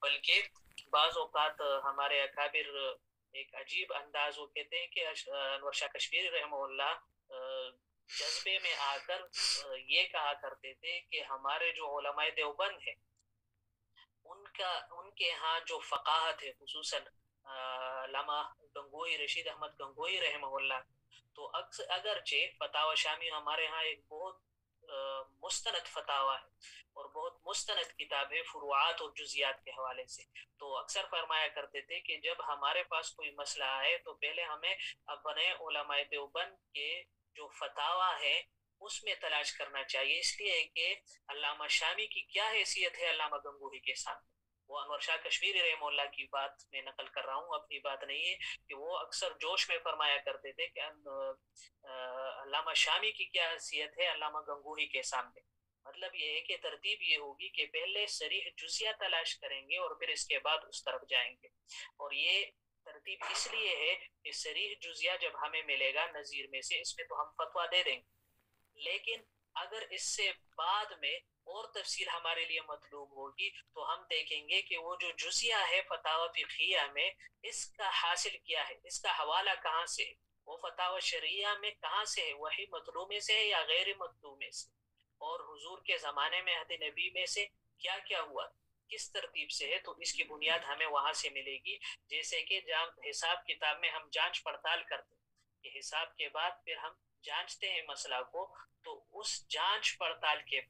بلکہ بعض اوقات ہمارے اکابر ایک عجیب انداز وہ کہتے ہیں کہ انور شاہ کشمیری رحمہ اللہ جذبے میں آ کر یہ کہا کرتے تھے کہ ہمارے جو علماء دیوبند ہیں ان کے ہاں جو فقاہت ہے، خصوصاً علامہ گنگوئی رشید احمد گنگوئی رحمہ اللہ، تو اگرچہ فتاوی شامی ہمارے ہاں ایک بہت مستند فتاوی ہے اور بہت مستند کتاب ہے فروعات اور جزیات کے حوالے سے، تو اکثر فرمایا کرتے تھے کہ جب ہمارے پاس کوئی مسئلہ آئے تو پہلے ہمیں اپنے علماء دیوبند کے جو فتاوی ہے اس میں تلاش کرنا چاہیے، اس لیے کہ علامہ شامی کی کیا حیثیت ہے علامہ گنگوہی کے سامنے۔ وہ انور شاہ کشمیری رحمہ اللہ کی بات میں نقل کر رہا ہوں، اپنی بات نہیں ہے، کہ وہ اکثر جوش میں فرمایا کرتے تھے کہ علامہ شامی کی کیا حیثیت ہے علامہ گنگوہی کے سامنے۔ مطلب یہ ہے کہ ترتیب یہ ہوگی کہ پہلے صریح جزیہ تلاش کریں گے اور پھر اس کے بعد اس طرف جائیں گے، اور یہ ترتیب اس لیے ہے کہ صریح جزیہ جب ہمیں ملے گا نظیر میں سے، اس میں تو ہم فتویٰ دے دیں گے، لیکن اگر اس سے بعد میں اور تفصیل ہمارے لیے مطلوب ہوگی تو ہم دیکھیں گے کہ وہ جو جزیہ ہے فتاوی فقہیہ میں، اس کا حاصل کیا ہے، اس کا حوالہ کہاں سے ہے، وہ فتاوی شرعیہ میں کہاں سے ہے، وحی مطلوع میں سے ہے یا غیر مطلوع میں سے، اور حضور کے زمانے میں عہد نبی میں سے کیا کیا ہوا، کس ترتیب سے ہے، تو اس کی بنیاد ہمیں وہاں سے ملے گی۔ جیسے کہ حساب کتاب میں ہم جانچ پڑتال کرتے ہیں کہ حساب کے بعد پھر ہم جانچتے ہیں مسئلہ کو، تو اس جانچ پڑتال کے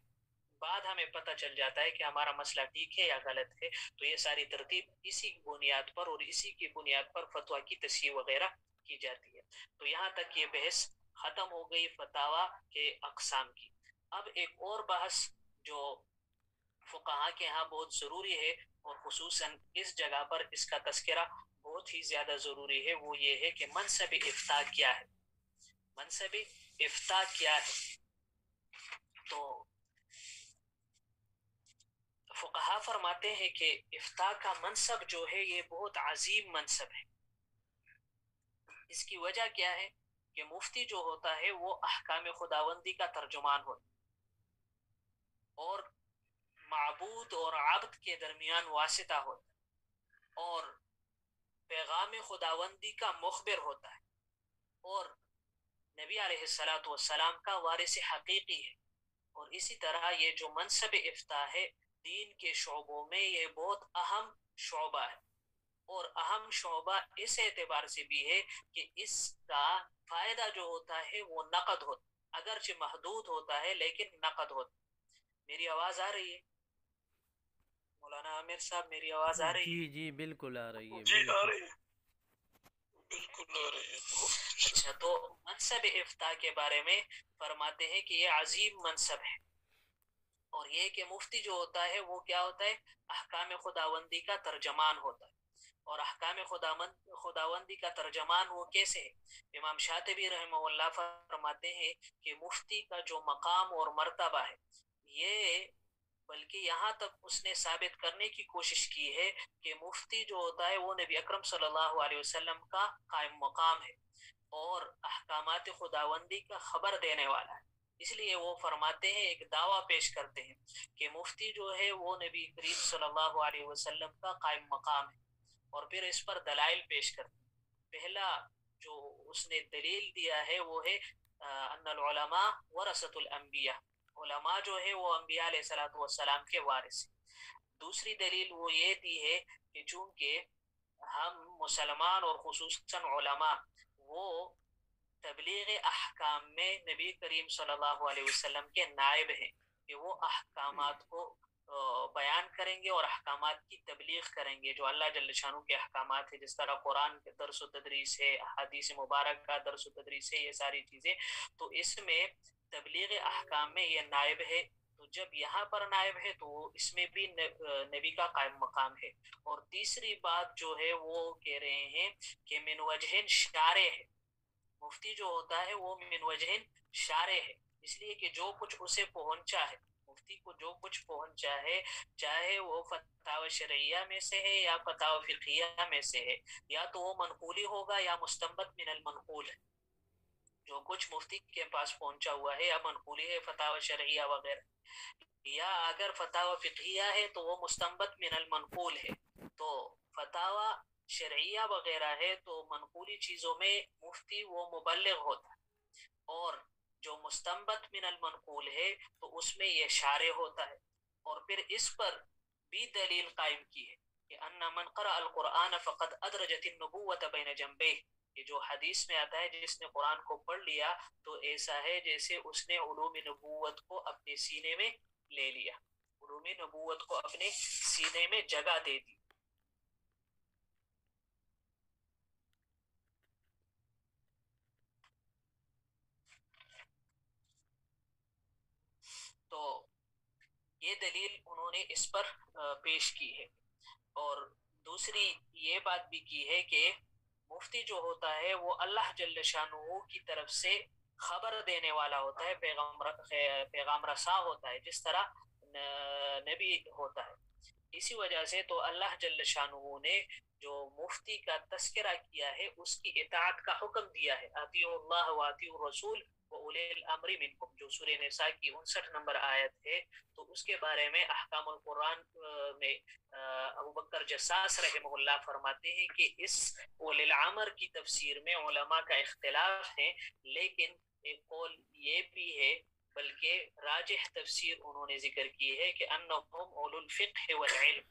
بعد ہمیں پتہ چل جاتا ہے کہ ہمارا مسئلہ ٹھیک ہے یا غلط ہے، تو یہ ساری ترتیب اسی بنیاد پر اور اسی کی بنیاد پر فتویٰ کی تصحیح وغیرہ کی جاتی ہے۔ تو یہاں تک یہ بحث ختم ہو گئی فتاوی کے اقسام کی۔ اب ایک اور بحث جو فقہا کے ہاں بہت ضروری ہے اور خصوصاً اس جگہ پر اس کا تذکرہ بہت ہی زیادہ ضروری ہے، وہ یہ ہے کہ منصب افتاء کیا ہے، منصب افتاء کیا ہے۔ تو فقہا فرماتے ہیں کہ افتاء کا منصب جو ہے یہ بہت عظیم منصب ہے۔ اس کی وجہ کیا ہے کہ مفتی جو ہوتا ہے وہ احکام خداوندی کا ترجمان ہوتا ہے اور معبود اور عبد کے درمیان واسطہ ہوتا ہے اور پیغام خداوندی کا مخبر ہوتا ہے اور نبی علیہ السلام کا وارث حقیقی ہے، اور اسی طرح یہ جو منصب افتاء ہے دین کے شعبوں میں یہ بہت اہم شعبہ ہے، اور اہم شعبہ اس اعتبار سے بھی ہے کہ اس کا فائدہ جو ہوتا ہے وہ نقد ہوتا ہے، اگرچہ محدود ہوتا ہے لیکن نقد ہوتا ہے۔ میری آواز آ رہی ہے مولانا عامر صاحب؟ میری آواز آ رہی جی ہے؟ جی بالکل آ رہی ہے، جی آ بالکل۔ رہی ہے، بالکل آ رہی ہے۔ اچھا، تو منصب افتاء کے بارے میں فرماتے ہیں کہ یہ عظیم منصب ہے، اور یہ کہ مفتی جو ہوتا ہے وہ کیا ہوتا ہے، احکام خداوندی کا ترجمان ہوتا ہے، اور احکام خداوندی کا ترجمان وہ کیسے ہے؟ امام شاطبی رحمہ اللہ فرماتے ہیں کہ مفتی کا جو مقام اور مرتبہ ہے، یہ بلکہ یہاں تک اس نے ثابت کرنے کی کوشش کی ہے کہ مفتی جو ہوتا ہے وہ نبی اکرم صلی اللہ علیہ وسلم کا قائم مقام ہے اور احکامات خداوندی کا خبر دینے والا ہے، اس لیے وہ فرماتے ہیں، ایک دعویٰ پیش کرتے ہیں کہ مفتی جو ہے وہ نبی کریم صلی اللہ علیہ وسلم کا قائم مقام ہے، اور پھر اس پر دلائل پیش کرتے ہیں۔ پہلا جو اس نے دلیل دیا ہے وہ ہے ان العلماء ورثۃ الانبیاء، علماء جو ہے وہ انبیاء علیہ السلام کے وارث ہیں۔ دوسری دلیل وہ یہ دی ہے کہ چونکہ ہم مسلمان اور خصوصاً علماء وہ تبلیغ احکام میں نبی کریم صلی اللہ علیہ وسلم کے نائب ہیں، کہ وہ احکامات کو بیان کریں گے اور احکامات کی تبلیغ کریں گے، جو اللہ جل شانہ کے احکامات ہیں، جس طرح قرآن کے درس و تدریس ہے، حدیث مبارک کا درس و تدریس ہے، یہ ساری چیزیں، تو اس میں تبلیغ احکام میں یہ نائب ہے، تو جب یہاں پر نائب ہے تو اس میں بھی نبی کا قائم مقام ہے۔ اور تیسری بات جو ہے وہ کہہ رہے ہیں کہ من وجہ شارع ہے، مفتی جو ہوتا ہے وہ من وجہ شارع ہے، اس لیے کہ جو کچھ اسے پہنچا ہے، مفتی کو جو کچھ پہنچا ہے، چاہے وہ فتاوی شرعیہ میں سے ہے یا فتاوی فقہیہ میں سے ہے، یا تو وہ منقولی ہوگا یا مستنبط من المنقول ہے، جو کچھ مفتی کے پاس پہنچا ہوا ہے یا منقولی ہے فتاوی شرعیہ وغیرہ، یا اگر فتاوی فقہیہ ہے تو وہ مستنبط من المنقول ہے. تو فتاوی شرعیہ وغیرہ ہے تو منقولی چیزوں میں مفتی وہ مبلغ ہوتا ہے، اور جو مستنبط من المنقول ہے تو اس میں یہ شارع ہوتا ہے. اور پھر اس پر بھی دلیل قائم کی ہے کہ ان من قرأ القرآن فقد ادرجت النبوۃ بین جنبیہ، کہ جو حدیث میں آتا ہے جس نے قرآن کو پڑھ لیا تو ایسا ہے جیسے اس نے علوم نبوت کو اپنے سینے میں لے لیا، علوم نبوت کو اپنے سینے میں جگہ دے دی. تو یہ دلیل انہوں نے اس پر پیش کی ہے. اور دوسری یہ بات بھی کی ہے کہ مفتی جو ہوتا ہے وہ اللہ جل شانہ کی طرف سے خبر دینے والا ہوتا ہے، پیغام رساں ہوتا ہے، جس طرح نبی ہوتا ہے. اسی وجہ سے تو اللہ جل شانہ نے جو مفتی کا تذکرہ کیا ہے اس کی اطاعت کا حکم دیا ہے، اطیعوا اللہ و اطیعوا الرسول وَأُولِي الْأَمْرِ مِنْكُمْ، جو سورہ نساء کی 59 نمبر آیت ہے. تو اس کے بارے میں احکام القرآن میں ابو بکر جساس رحمہ اللہ فرماتے ہیں کہ اس اولی الامر کی تفسیر میں علماء کا اختلاف ہے، لیکن ایک قول یہ بھی ہے، بلکہ راجح تفسیر انہوں نے ذکر کی ہے کہ انہم اولو الفقہ والعلم،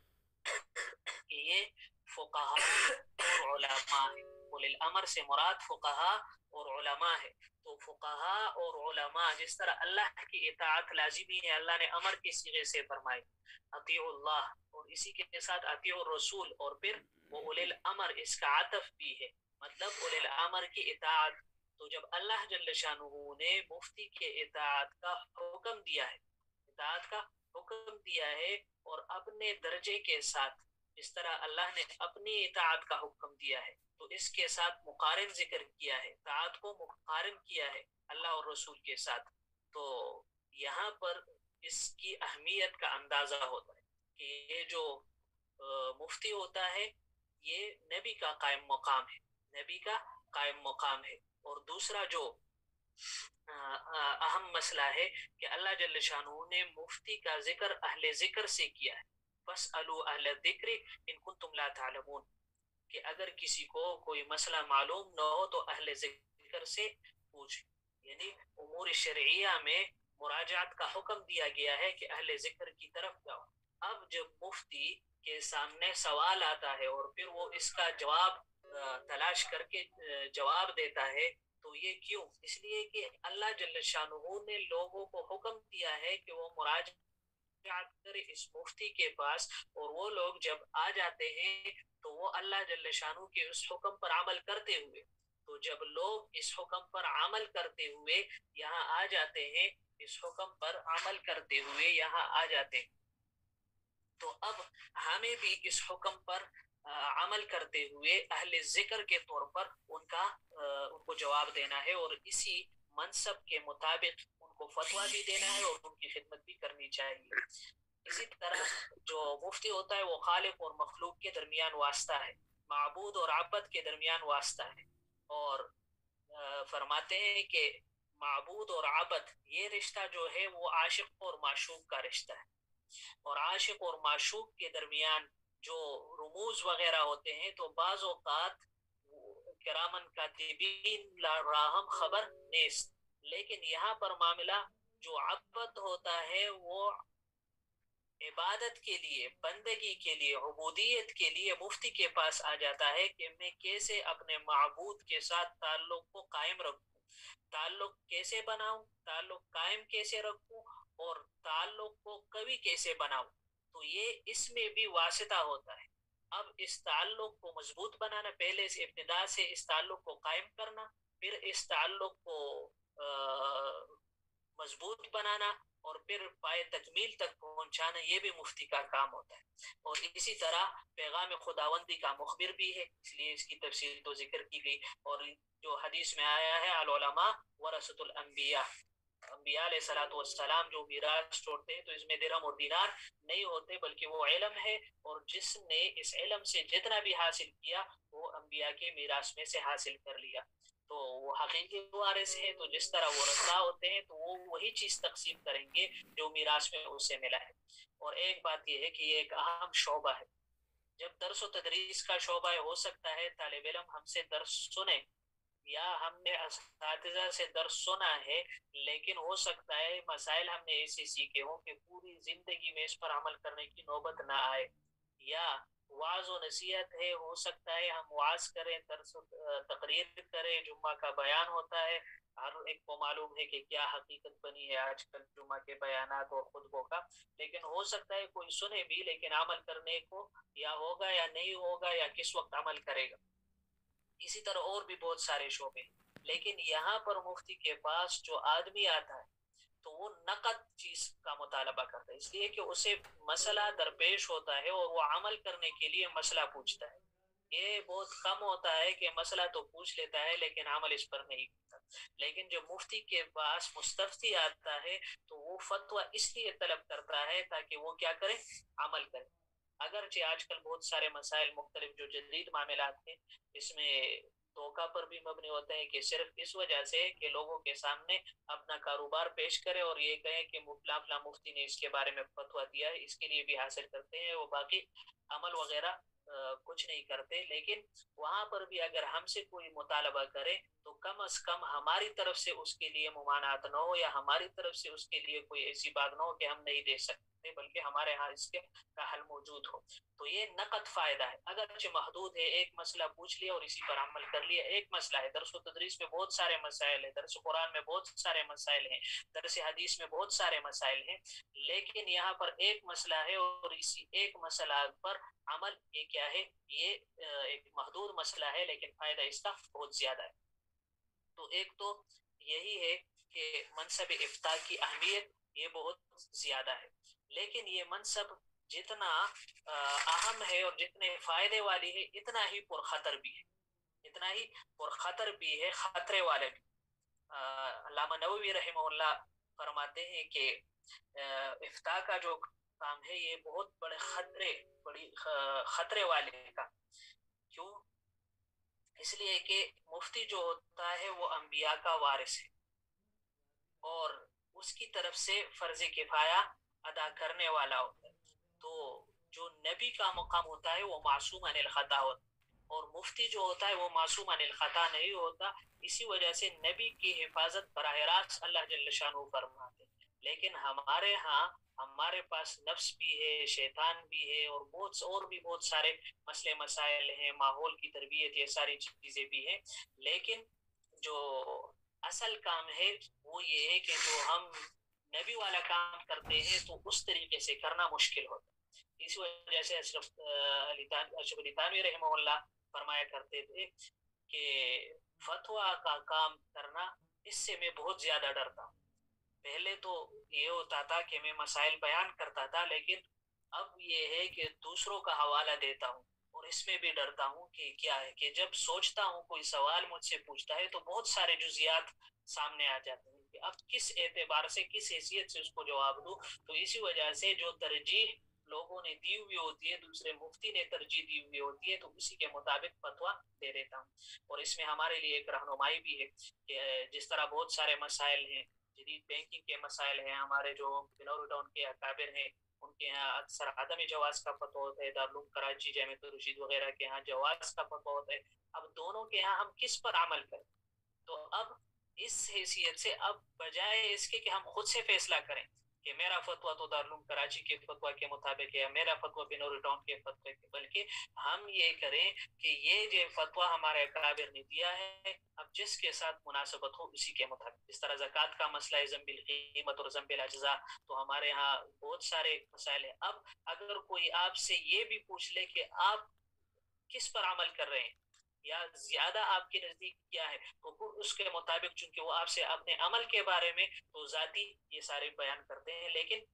کہ یہ فقہاء اور علماء ہیں. اولی الامر سے مراد فقہاء اور علماء ہے. تو فقہاء اور علماء، جس طرح اللہ کی اطاعت لازمی ہے، اللہ نے امر کے صیغے سے فرمائی اطیع اللہ، اور اسی کے ساتھ اطیع الرسول، اور پھر وہ اولی الامر اس کا عطف بھی ہے، مطلب اولی الامر کی اطاعت. تو جب اللہ جل شانہ نے مفتی کے اطاعت کا حکم دیا ہے، اطاعت کا حکم دیا ہے، اور اپنے درجے کے ساتھ جس طرح اللہ نے اپنی اطاعت کا حکم دیا ہے تو اس کے ساتھ مقارن ذکر کیا ہے، اطاعت کو مقارن کیا ہے اللہ اور رسول کے ساتھ. تو یہاں پر اس کی اہمیت کا اندازہ ہوتا ہے کہ یہ جو مفتی ہوتا ہے یہ نبی کا قائم مقام ہے، نبی کا قائم مقام ہے. اور دوسرا جو اہم مسئلہ ہے کہ اللہ جل شانہ نے مفتی کا ذکر اہل ذکر سے کیا ہے، فاسألوا اہل الذکر ان کنتم لا تعلمون، کہ اگر کسی کو کوئی مسئلہ معلوم نہ ہو تو اہل ذکر سے پوچھ. یعنی امور شرعیہ میں مراجعت کا حکم دیا گیا ہے کہ اہل ذکر کی طرف جاؤ. اب جب مفتی کے سامنے سوال آتا ہے اور پھر وہ اس کا جواب تلاش کر کے جواب دیتا ہے، تو یہ کیوں؟ اس لیے کہ اللہ جل شانہ نے لوگوں کو حکم دیا ہے کہ وہ مراجعت کرے اس مفتی کے پاس، اور وہ لوگ جب آ جاتے ہیں تو وہ اللہ جل شانہ کے اس حکم پر عمل کرتے ہوئے، تو جب لوگ اس حکم پر عمل کرتے ہوئے یہاں آ جاتے ہیں، اس حکم پر عمل کرتے ہوئے یہاں آ جاتے ہیں، تو اب ہمیں بھی اس حکم پر عمل کرتے ہوئے اہل ذکر کے طور پر ان کو جواب دینا ہے، اور اسی منصب کے مطابق ان کو فتویٰ بھی دینا ہے اور ان کی خدمت بھی کرنی چاہیے. اسی طرح جو مفتی ہوتا ہے وہ خالق اور مخلوق کے درمیان واسطہ ہے، معبود اور عبد کے درمیان واسطہ ہے. اور فرماتے ہیں کہ معبود اور عبد یہ رشتہ جو ہے وہ عاشق اور معشوق کا رشتہ ہے، اور عاشق اور معشوق کے درمیان جو رموز وغیرہ ہوتے ہیں تو بعض اوقات کرامن کاتبین راہم خبر نیست، لیکن یہاں پر معاملہ جو عبد ہوتا ہے وہ عبادت کے لیے، بندگی کے لیے، عبودیت کے لیے مفتی کے پاس آ جاتا ہے کہ میں کیسے اپنے معبود کے ساتھ تعلق کو قائم رکھوں، تعلق کیسے بناؤں، تعلق قائم کیسے رکھوں، اور تعلق کو قوی کیسے بناؤں. تو یہ اس میں بھی واسطہ ہوتا ہے. اب اس تعلق کو مضبوط بنانا، پہلے سے ابتدا سے اس تعلق کو قائم کرنا، پھر اس تعلق کو مضبوط بنانا، اور پھر پائے تکمیل تک پہنچانا، یہ بھی مفتی کا کام ہوتا ہے. اور اسی طرح پیغام خداوندی کا مخبر بھی ہے، اس لیے اس کی تفصیل تو ذکر کی گئی. اور جو حدیث میں آیا ہے العلماء ورثۃ الانبیاء، انبیاء علیہ الصلوۃ والسلام جو میراث چھوڑتے ہیں تو اس میں درہم اور دینار نہیں ہوتے، بلکہ وہ علم ہے، اور جس نے اس علم سے جتنا بھی حاصل کیا وہ انبیاء کے میراث میں سے حاصل کر لیا. تو وہ حقیقی وارث ہیں، تو جس طرح وہ رسا ہوتے ہیں تو وہ وہی چیز تقسیم کریں گے جو میراث میں اس سے ملا ہے. اور ایک بات یہ ہے کہ یہ ایک اہم شعبہ ہے. جب درس و تدریس کا شعبہ ہے، ہو سکتا ہے طالب علم ہم سے درس سنے یا ہم نے اساتذہ سے درس سنا ہے، لیکن ہو سکتا ہے مسائل ہم نے ایسے سیکھے ہوں کہ پوری زندگی میں اس پر عمل کرنے کی نوبت نہ آئے. یا وعظ و نصیحت ہے، ہو سکتا ہے ہم وعظ کریں، درس و تقریر کریں، جمعہ کا بیان ہوتا ہے، ہر ایک کو معلوم ہے کہ کیا حقیقت بنی ہے آج کل جمعہ کے بیانات اور خطبوں کا، لیکن ہو سکتا ہے کوئی سنے بھی لیکن عمل کرنے کو یا ہوگا یا نہیں ہوگا یا کس وقت عمل کرے گا. اسی طرح اور بھی بہت سارے شعبے. لیکن یہاں پر مفتی کے پاس جو آدمی آتا ہے تو وہ نقد چیز کا مطالبہ کرتا ہے، اس لیے کہ اسے مسئلہ درپیش ہوتا ہے اور وہ عمل کرنے کے لیے مسئلہ پوچھتا ہے. یہ بہت کم ہوتا ہے کہ مسئلہ تو پوچھ لیتا ہے لیکن عمل اس پر نہیں کرتا. لیکن جب مفتی کے پاس مستفتی آتا ہے تو وہ فتویٰ اس لیے طلب کرتا ہے تاکہ وہ کیا کرے، عمل کرے. اگرچہ آج کل بہت سارے مسائل مختلف جو جدید معاملات ہیں اس میں دھوکہ پر بھی مبنی ہوتے ہیں کہ صرف اس وجہ سے کہ لوگوں کے سامنے اپنا کاروبار پیش کرے اور یہ کہیں کہ فلاں فلاں مفتی نے اس کے بارے میں فتویٰ دیا ہے، اس کے لیے بھی حاصل کرتے ہیں. وہ باقی عمل وغیرہ کچھ نہیں کرتے. لیکن وہاں پر بھی اگر ہم سے کوئی مطالبہ کرے تو کم از کم ہماری طرف سے اس کے لیے ممانعت نہ ہو یا ہماری طرف سے اس کے لیے کوئی ایسی بات نہ ہو کہ ہم نہیں دے سکتے، بلکہ ہمارے ہاں اس کے کا حل موجود ہو. تو یہ نقد فائدہ ہے، اگرچہ محدود ہے. ایک مسئلہ پوچھ لیا اور اسی پر عمل کر لیا، ایک مسئلہ ہے. درس و تدریس میں بہت سارے مسائل ہیں، درس قرآن میں بہت سارے مسائل ہیں، درس حدیث میں بہت سارے مسائل ہیں، لیکن یہاں پر ایک مسئلہ ہے اور اسی ایک مسئلہ پر عمل یہ کیا ہے، یہ ایک محدود مسئلہ ہے لیکن فائدہ اس کا بہت زیادہ ہے. تو ایک تو یہی ہے کہ منصب افتاء کی اہمیت یہ بہت زیادہ ہے، لیکن یہ منصب جتنا اہم ہے اور جتنے فائدے والی ہے اتنا ہی پرخطر بھی ہے، اتنا ہی پرخطر بھی ہے، خطرے والے بھی. علامہ نووی رحمہ اللہ فرماتے ہیں کہ افتاء کا جو کام ہے یہ بہت بڑی خطرے والے کا. کیوں؟ اس لیے کہ مفتی جو ہوتا ہے وہ انبیاء کا وارث ہے اور اس کی طرف سے فرض کفایہ ادا کرنے والا ہوتا ہے. تو جو نبی کا مقام ہوتا ہے وہ معصوم عن الخطا ہوتا ہے اور مفتی جو ہوتا ہے وہ معصوم عن الخطا نہیں ہوتا. اسی وجہ سے نبی کی حفاظت براہ راست اللہ جل شانہ فرماتے ہیں. لیکن ہمارے ہاں ہمارے پاس نفس بھی ہے، شیطان بھی ہے اور بہت سارے مسئلے مسائل ہیں، ماحول کی تربیت، یہ ساری چیزیں بھی ہیں. لیکن جو اصل کام ہے وہ یہ ہے کہ جو ہم نبی والا کام کرتے ہیں تو اس طریقے سے کرنا مشکل ہوتا ہے. اس وجہ سے اشرف علی تھانوی رحمہ اللہ فرمایا کرتے تھے کہ فتویٰ کا کام کرنا اس سے میں بہت زیادہ ڈرتا ہوں. پہلے تو یہ ہوتا تھا کہ میں مسائل بیان کرتا تھا، لیکن اب یہ ہے کہ دوسروں کا حوالہ دیتا ہوں اور اس میں بھی ڈرتا ہوں کہ کیا ہے کہ جب سوچتا ہوں کوئی سوال مجھ سے پوچھتا ہے تو بہت سارے جزیات سامنے آ جاتے ہیں کہ اب کس اعتبار سے کس حیثیت سے اس کو جواب دوں. تو اسی وجہ سے جو ترجیح لوگوں نے دی ہوئی ہوتی ہے، دوسرے مفتی نے ترجیح دی ہوئی ہوتی ہے، تو اسی کے مطابق فتویٰ دے دیتا ہوں. اور اس میں ہمارے لیے ایک رہنمائی بھی ہے کہ جس طرح بہت سارے مسائل ہیں، جدید بینکنگ کے مسائل ہیں، ہمارے جو بنور ٹاؤن کے اکابر ہیں ان کے ہاں اکثر عدم جواز کا فتویٰ ہوتا ہے، دارالعلوم کراچی، جامعۃ الرشید وغیرہ کے ہاں جواز کا فتویٰ ہوتا ہے. اب دونوں کے ہاں ہم کس پر عمل کریں؟ تو اب اس حیثیت سے اب بجائے اس کے کہ ہم خود سے فیصلہ کریں کہ میرا فتویٰ تو دارالعلوم کراچی کے فتویٰ کے مطابق ہے یا میرا فتویٰ بنور ٹاؤن کے فتویٰ کے، بلکہ ہم یہ کریں کہ یہ جو فتویٰ ہمارے اکابر نے دیا ہے اب جس کے ساتھ مناسبت ہو اسی کے مطابق. اس طرح زکوٰۃ کا مسئلہ ہے، ذم القیمت اور ذم الاجزاء، تو ہمارے ہاں بہت سارے مسائل ہیں. اب اگر کوئی آپ سے یہ بھی پوچھ لے کہ آپ کس پر عمل کر رہے ہیں یا زیادہ آپ کے نزدیک کیا ہے، تو پھر اس کے مطابق چونکہ وہ آپ سے اپنے عمل کے بارے میں تو ذاتی یہ سارے بیان کرتے ہیں، لیکن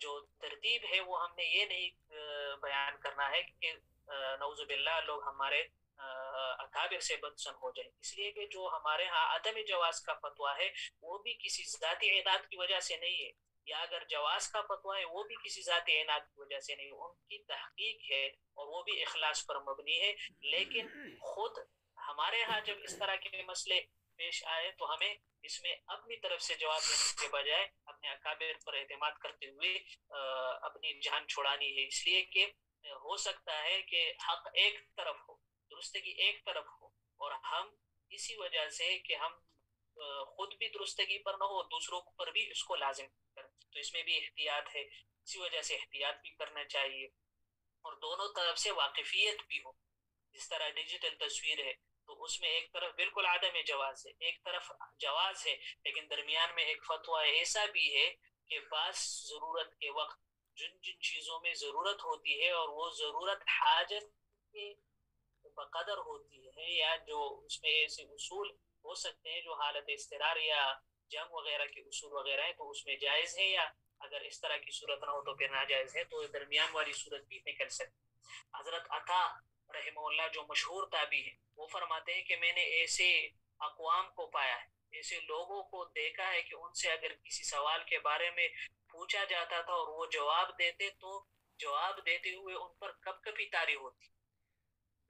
جو ترتیب ہے وہ ہم نے یہ نہیں بیان کرنا ہے کہ نعوذ باللہ لوگ ہمارے اکابر سے بدسن ہو جائیں. اس لیے کہ جو ہمارے ہاں عدم جواز کا فتویٰ ہے وہ بھی کسی ذاتی عناد کی وجہ سے نہیں ہے، یا اگر جواز کا فتویٰ ہے وہ بھی کسی ذاتی عناد کی وجہ سے نہیں، ان کی تحقیق ہے اور وہ بھی اخلاص پر مبنی ہے. لیکن خود ہمارے ہاں جب اس طرح کے مسئلے پیش آئے تو ہمیں اس میں اپنی طرف سے جواب دینے کے بجائے اپنے اکابر پر اعتماد کرتے ہوئے اپنی جان چھڑانی ہے، اس لیے کہ ہو سکتا ہے کہ حق ایک طرف ہو، درستگی ایک طرف ہو، اور ہم اسی وجہ سے کہ ہم خود بھی درستگی پر نہ ہو، دوسروں پر بھی اس کو لازم کریں، تو اس میں بھی احتیاط ہے، اسی وجہ سے احتیاط بھی کرنا چاہیے، اور دونوں طرف سے واقفیت بھی ہو. جس طرح ڈیجیٹل تصویر ہے تو اس میں ایک طرف بالکل عدم جواز ہے، ایک طرف جواز ہے، لیکن درمیان میں ایک فتویٰ ایسا بھی ہے کہ بعض ضرورت کے وقت جن جن چیزوں میں ضرورت ہوتی ہے اور وہ ضرورت حاجت کے بقدر ہوتی ہے، یا جو اس میں ایسے اصول ہو سکتے ہیں جو حالت اضطرار یا جنگ وغیرہ کے اصول وغیرہ ہیں، تو اس میں جائز ہے، یا اگر اس طرح کی صورت نہ ہو تو پھر ناجائز ہے، تو درمیان والی صورت بھی نکل سکتی. حضرت عطا رحمہ اللہ جو مشہور تابعی ہیں، وہ فرماتے ہیں کہ میں نے ایسے اقوام کو پایا ہے، ایسے لوگوں کو دیکھا ہے کہ ان سے اگر کسی سوال کے بارے میں پوچھا جاتا تھا اور وہ جواب دیتے تو جواب دیتے ہوئے ان پر کب کبھی طاری ہوتی،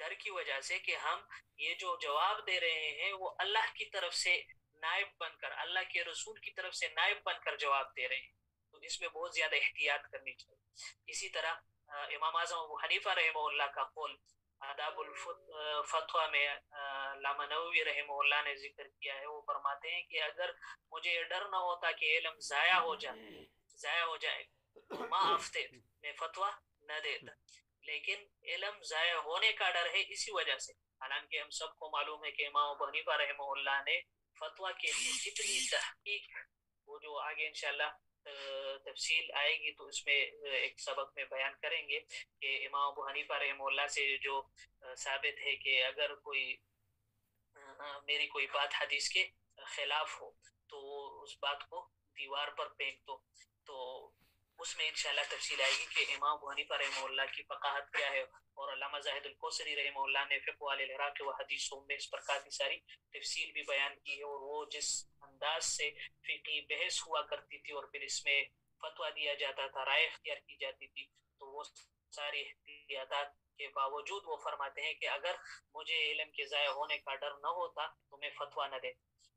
ڈر کی وجہ سے کہ ہم یہ جو جواب دے رہے ہیں وہ اللہ کی طرف سے نائب بن کر، اللہ کے رسول کی طرف سے نائب بن کر جواب دے رہے ہیں، تو اس میں بہت زیادہ احتیاط کرنی چاہیے. اسی طرح امام اعظم ابو حنیفہ رحمہ اللہ کا قول آداب الفتوہ میں علامہ نووی رحمہ اللہ نے ذکر کیا ہے، وہ فرماتے ہیں کہ اگر مجھے یہ ڈر نہ ہوتا کہ علم ضائع ہو جائے تو ما افتے، میں فتویٰ نہ دیتا، لیکن علم ضائع ہونے کا ڈر ہے اسی وجہ سے. حالانکہ ہم سب کو معلوم ہے کہ امام ابو حنیفہ رحمہ اللہ نے فتویٰ کے لیے کتنی تحقیق، وہ جو آگے انشاءاللہ تفصیل آئے گی تو اس میں ایک سبق میں بیان کریں گے کہ امام ابو حنیفہ رحمہ اللہ سے جو ثابت ہے کہ اگر کوئی میری کوئی بات حدیث کے خلاف ہو تو اس بات کو دیوار پر پھینک دو، تو اس میں انشاءاللہ تفصیل آئے گی کہ امام ابو حنیفہ رحمہ اللہ کی فقاہت کیا ہے، اور علامہ زاہد الکوثری رحمہ اللہ نے فقہ العراق و حدیثوں میں اس پر کافی ساری تفصیل بھی بیان کی ہے، اور وہ جس انداز سے فقہی بحث ہوا کرتی تھی اور پھر اس میں فتویٰ دیا جاتا تھا، رائے اختیار کی جاتی تھی، تو وہ ساری احتیاطات کے باوجود وہ فرماتے ہیں کہ اگر مجھے علم کے ضائع ہونے کا ڈر نہ ہوتا تو میں فتویٰ نہ دے.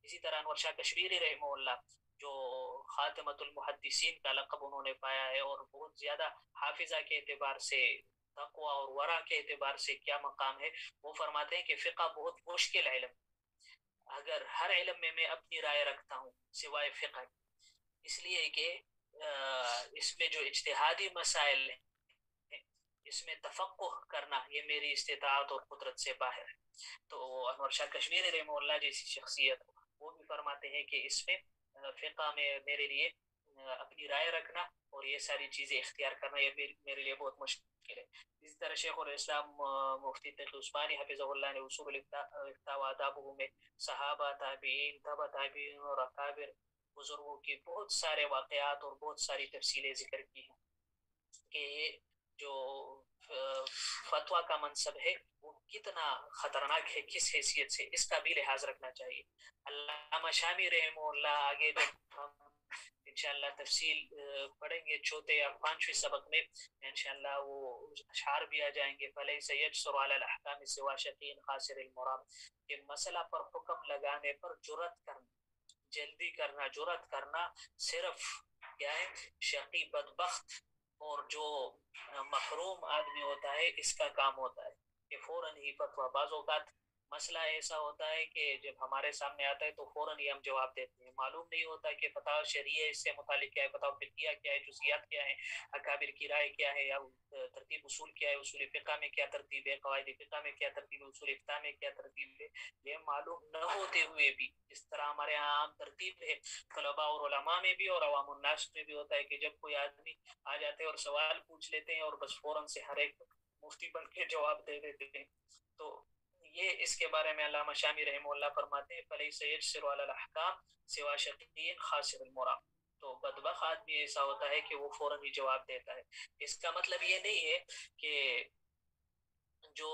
اسی طرح انور شاہ کشمیری رحمہ اللہ جو خاتمۃ المحدثین کا لقب انہوں نے پایا ہے، اور بہت زیادہ حافظہ کے اعتبار سے، تقوی اور ورع کے اعتبار سے کیا مقام ہے، وہ فرماتے ہیں کہ فقہ بہت مشکل علم، اگر ہر علم میں اپنی رائے رکھتا ہوں سوائے فقہ، اس لیے کہ اس میں جو اجتہادی مسائل ہیں اس میں تفقہ کرنا یہ میری استطاعت اور قدرت سے باہر ہے. تو انور شاہ کشمیری رحمہ اللہ جیسی شخصیت وہ بھی فرماتے ہیں کہ اس میں فقہ میں میرے لیے اپنی رائے رکھنا اور یہ ساری چیزیں اختیار کرنا یہ میرے لیے بہت مشکل ہے. اسی طرح شیخ الاسلام مفتی تقی عثمانی حفظہ اللہ نے اصول الافتاء و آدابہ میں صحابہ، تابعین، تبع تابعین اور اکابر بزرگوں کی بہت سارے واقعات اور بہت ساری تفصیلیں ذکر کی ہیں کہ یہ جو فتویٰ کا منصب ہے وہ کتنا خطرناک ہے، کس حیثیت سے، اس کا بھی لحاظ رکھنا چاہیے. علامہ شامی رحمہ اللہ آگے جب ہم انشاءاللہ تفصیل پڑھیں گے چوتھے یا پانچویں سبق میں انشاءاللہ وہ اشعار بھی آ جائیں گے. فَلَيْسَ يَجْسُرُ عَلَى الْأَحْكَامِ سِوَى شَقِيٍّ خَاسِرِ الْمُرَامِ، کہ مسئلہ پر حکم لگانے پر جرأت کرنا، جلدی کرنا، جرأت کرنا صرف کیا ہے، شقی، بدبخت اور جو محروم آدمی ہوتا ہے اس کا کام ہوتا ہے کہ فوراً ہی فتویٰ. بعض اوقات مسئلہ ایسا ہوتا ہے کہ جب ہمارے سامنے آتا ہے تو فوراً ہی ہم جواب دیتے ہیں، معلوم نہیں ہوتا کہ فتاوی شرعیہ اس سے متعلق کیا ہے، فتاوی فقہیہ کیا ہے، جزئیات کیا ہے، اکابر کی رائے کیا ہے، یا ترتیب اصول کیا ہے، اصول فقہ میں کیا ترتیب ہے، قواعد فقہ میں کیا ترتیب ہے، اصول افتاء میں کیا ترتیب ہے. یہ معلوم نہ ہوتے ہوئے بھی اس طرح ہمارے یہاں عام ترتیب ہے طلباء اور علماء میں بھی اور عوام الناس میں بھی ہوتا ہے کہ جب کوئی آدمی آ جاتے ہیں اور سوال پوچھ لیتے ہیں اور بس فوراً سے ہر ایک مفتی بن کے جواب دے دیتے ہیں. تو یہ اس کے بارے میں علامہ شامی رحمہ اللہ فرماتے ہیں فَلَيْسَ يَجْسِرُ عَلَى الْأَحْكَامِ سِوَى شَقِيٍّ خَاسِرِ الْمُرَامِ. تو بدبخت آدمی ایسا ہوتا ہے کہ وہ فوراً ہی جواب دیتا ہے. اس کا مطلب یہ نہیں ہے کہ جو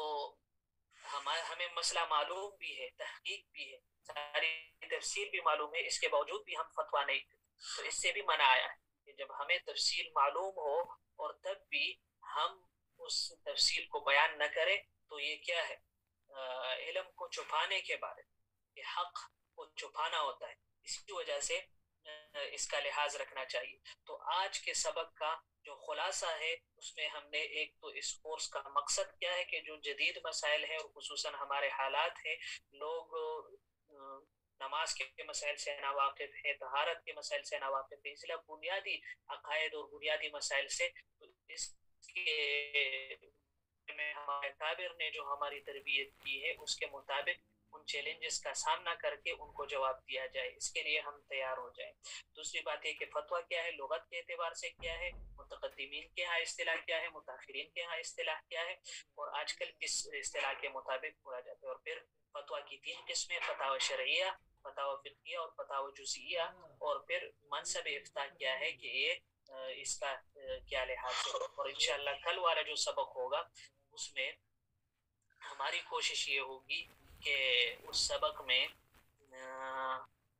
ہمیں مسئلہ معلوم بھی ہے، تحقیق بھی ہے، ساری تفصیل بھی معلوم ہے، اس کے باوجود بھی ہم فتویٰ نہیں دیں. تو اس سے بھی منع آیا ہے کہ جب ہمیں تفصیل معلوم ہو اور تب بھی ہم اس تفصیل کو بیان نہ کریں تو یہ کیا ہے، علم کو چھپانے کے بارے میں، کہ حق وہ چھپانا ہوتا ہے، اسی وجہ سے اس کا لحاظ رکھنا چاہیے۔ تو آج کے سبق کا جو خلاصہ ہے اس میں ہم نے ایک تو اس کورس کا مقصد کیا ہے کہ جو جدید مسائل ہیں اور خصوصاً ہمارے حالات ہیں، لوگ نماز کے مسائل سے ناواقف ہیں، طہارت کے مسائل سے ناواقف ہیں، اس لیے بنیادی عقائد اور بنیادی مسائل سے اس کے میں ہمارے کابر نے جو ہماری تربیت کی ہے اس کے مطابق ان چیلنجز کا سامنا کر کے ان کو جواب دیا جائے، اس کے لیے ہم تیار ہو جائیں۔ دوسری بات یہ کہ فتویٰ کیا ہے، لغت کے اعتبار سے کیا ہے، متقدمین کے ہاں اصطلاح کیا ہے، متاخرین کے ہاں اصطلاح کیا ہے، اور آج کل کس اصطلاح کے مطابق پورا جاتا ہے۔ اور پھر فتویٰ کی 3 قسمیں، فتاوی شرعیہ، فتاوی فقہیہ اور فتاوی جزئیہ، اور پھر منصب افتاء کیا ہے کہ یہ اس کا کیا لحاظ ہے۔ اور انشاءاللہ کل والا جو سبق ہوگا اس میں ہماری کوشش یہ ہوگی کہ اس سبق میں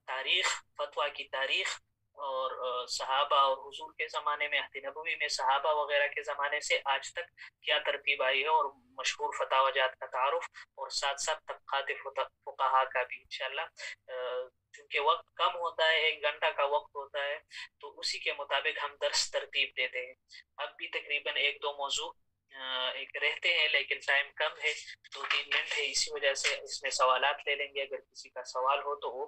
تاریخ، فتویٰ کی تاریخ اور صحابہ اور حضور کے زمانے میں، عہد نبوی میں صحابہ وغیرہ کے زمانے سے آج تک کیا ترتیب آئی ہے، اور مشہور فتاوی جات کا تعارف، اور ساتھ ساتھ طبقات فقہا کا بھی انشاءاللہ۔ چونکہ وقت کم ہوتا ہے، 1 گھنٹہ کا وقت ہوتا ہے، تو اسی کے مطابق ہم درس ترتیب دیتے ہیں۔ اب بھی تقریباً 1-2 موضوع ایک رہتے ہیں، لیکن ٹائم کم ہے، 2-3 منٹ ہے، اسی وجہ سے اس میں سوالات لے لیں گے، اگر کسی کا سوال ہو تو وہ